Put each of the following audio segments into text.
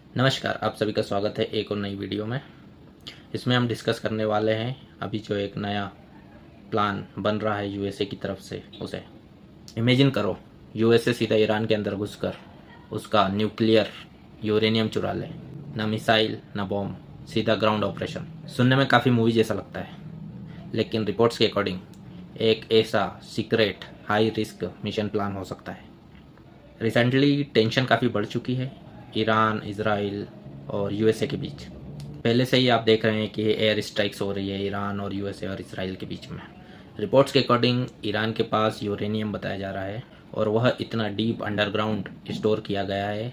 नमस्कार, आप सभी का स्वागत है एक और नई वीडियो में। इसमें हम डिस्कस करने वाले हैं अभी जो एक नया प्लान बन रहा है यूएसए की तरफ से। उसे इमेजिन करो, यूएसए सीधा ईरान के अंदर घुसकर उसका न्यूक्लियर यूरेनियम चुरा ले। ना मिसाइल ना बॉम्ब, सीधा ग्राउंड ऑपरेशन। सुनने में काफ़ी मूवी जैसा लगता है, लेकिन रिपोर्ट्स के अकॉर्डिंग एक ऐसा secret high risk mission plan हो सकता है। रिसेंटली टेंशन काफ़ी बढ़ चुकी है ईरान, इजराइल और यूएसए के बीच। पहले से ही आप देख रहे हैं कि एयर स्ट्राइक्स हो रही है ईरान और यूएसए और इजराइल के बीच में। रिपोर्ट्स के अकॉर्डिंग ईरान के पास यूरेनियम बताया जा रहा है और वह इतना डीप अंडरग्राउंड स्टोर किया गया है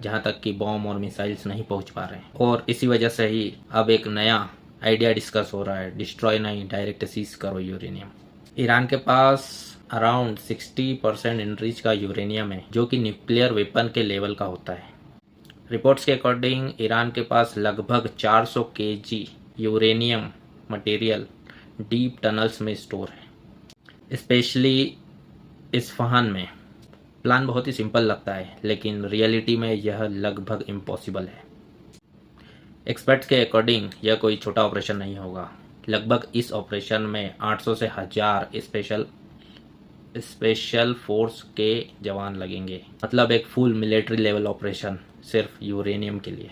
जहां तक कि बॉम्ब और मिसाइल्स नहीं पहुंच पा रहे हैं। और इसी वजह से ही अब एक नया आइडिया डिस्कस हो रहा है, डिस्ट्रॉय नहीं डायरेक्ट सीज करो यूरेनियम। ईरान के पास अराउंड 60% इनरीच का यूरेनियम है जो कि न्यूक्लियर वेपन के लेवल का होता है। रिपोर्ट्स के अकॉर्डिंग ईरान के पास लगभग 400 KG uranium material deep tunnels में स्टोर है, स्पेशली इस्फहान में। प्लान बहुत ही सिंपल लगता है, लेकिन रियलिटी में यह लगभग इम्पॉसिबल है। एक्सपर्ट्स के अकॉर्डिंग यह कोई छोटा ऑपरेशन नहीं होगा। लगभग इस ऑपरेशन में 800 से 1000 स्पेशल फोर्स के जवान लगेंगे, मतलब एक फुल मिलिट्री लेवल ऑपरेशन सिर्फ यूरेनियम के लिए।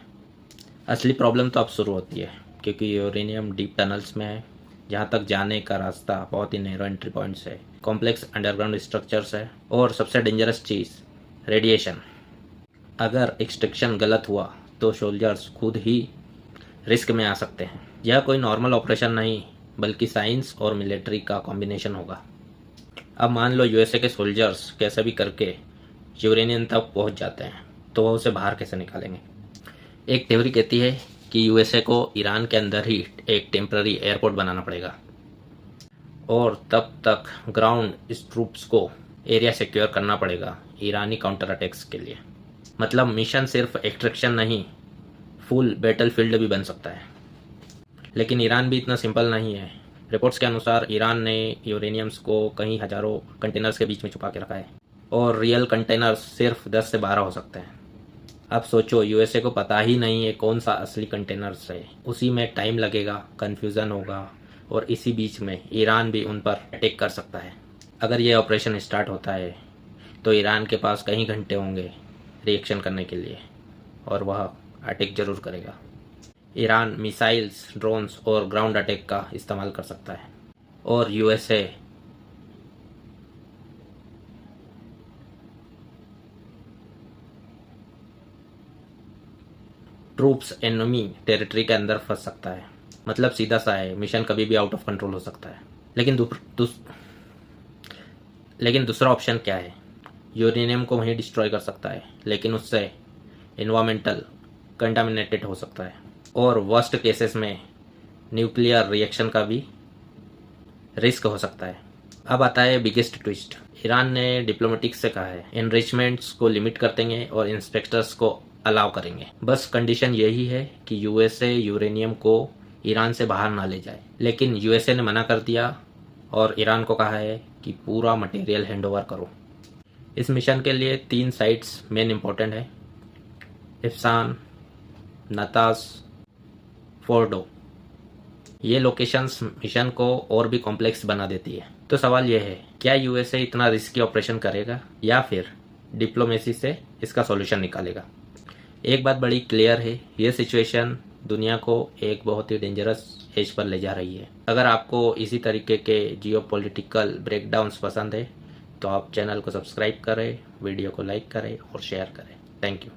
असली प्रॉब्लम तो अब शुरू होती है, क्योंकि यूरेनियम डीप टनल्स में है जहाँ तक जाने का रास्ता बहुत ही नैरो एंट्री पॉइंट्स है, कॉम्प्लेक्स अंडरग्राउंड स्ट्रक्चर्स है और सबसे डेंजरस चीज़ रेडिएशन। अगर एक्सट्रैक्शन गलत हुआ तो सोल्जर्स खुद ही रिस्क में आ सकते हैं। यह कोई नॉर्मल ऑपरेशन नहीं, बल्कि साइंस और मिलिट्री का कॉम्बिनेशन होगा। अब मान लो यूएसए के सोल्जर्स कैसे भी करके यूरेनियम तक पहुंच जाते हैं, तो वह उसे बाहर कैसे निकालेंगे। एक थ्योरी कहती है कि यूएसए को ईरान के अंदर ही एक टेम्पररी एयरपोर्ट बनाना पड़ेगा और तब तक ग्राउंड ट्रूप्स को एरिया सिक्योर करना पड़ेगा ईरानी काउंटर अटैक्स के लिए। मतलब मिशन सिर्फ एक्सट्रैक्शन नहीं, फुल बैटल फील्ड भी बन सकता है। लेकिन ईरान भी इतना सिंपल नहीं है। रिपोर्ट्स के अनुसार ईरान ने यूरेनियम्स को कई हजारों कंटेनर्स के बीच में छुपा के रखा है और रियल कंटेनर्स सिर्फ 10 से 12 हो सकते हैं। अब सोचो, यूएसए को पता ही नहीं है कौन सा असली कंटेनर्स है। उसी में टाइम लगेगा, कन्फ्यूज़न होगा और इसी बीच में ईरान भी उन पर अटैक कर सकता है। अगर ये ऑपरेशन स्टार्ट होता है तो ईरान के पास कई घंटे होंगे रिएक्शन करने के लिए और वह अटैक जरूर करेगा। ईरान मिसाइल्स, ड्रोन्स और ग्राउंड अटैक का इस्तेमाल कर सकता है और यूएसए ट्रूप्स एनिमी टेरिटरी के अंदर फंस सकता है। मतलब सीधा सा है, मिशन कभी भी आउट ऑफ कंट्रोल हो सकता है। लेकिन दूसरा ऑप्शन क्या है? यूरेनियम को वहीं डिस्ट्रॉय कर सकता है, लेकिन उससे एनवायरमेंटल कंटामिनेटेड हो सकता है और वर्स्ट केसेस में न्यूक्लियर रिएक्शन का भी रिस्क हो सकता है। अब आता है बिगेस्ट ट्विस्ट। ईरान ने डिप्लोमेटिक्स से कहा है एनरिचमेंट्स को लिमिट कर देंगे और इंस्पेक्टर्स को अलाउ करेंगे। बस कंडीशन यही है कि यूएसए यूरेनियम को ईरान से बाहर ना ले जाए। लेकिन यूएसए ने मना कर दिया और ईरान को कहा है कि पूरा मटेरियल हैंडओवर करो। इस मिशन के लिए 3 साइट्स मेन इंपॉर्टेंट है: इफ्सान, नातास, फोर्डो। ये लोकेशंस मिशन को और भी कॉम्प्लेक्स बना देती है। तो सवाल यह है, क्या यूएसए इतना रिस्की ऑपरेशन करेगा या फिर डिप्लोमेसी से इसका सॉल्यूशन निकालेगा? एक बात बड़ी क्लियर है, ये सिचुएशन दुनिया को एक बहुत ही डेंजरस एज पर ले जा रही है। अगर आपको इसी तरीके के जियोपॉलिटिकल ब्रेकडाउन्स पसंद है तो आप चैनल को सब्सक्राइब करें, वीडियो को लाइक करें और शेयर करें। Thank you.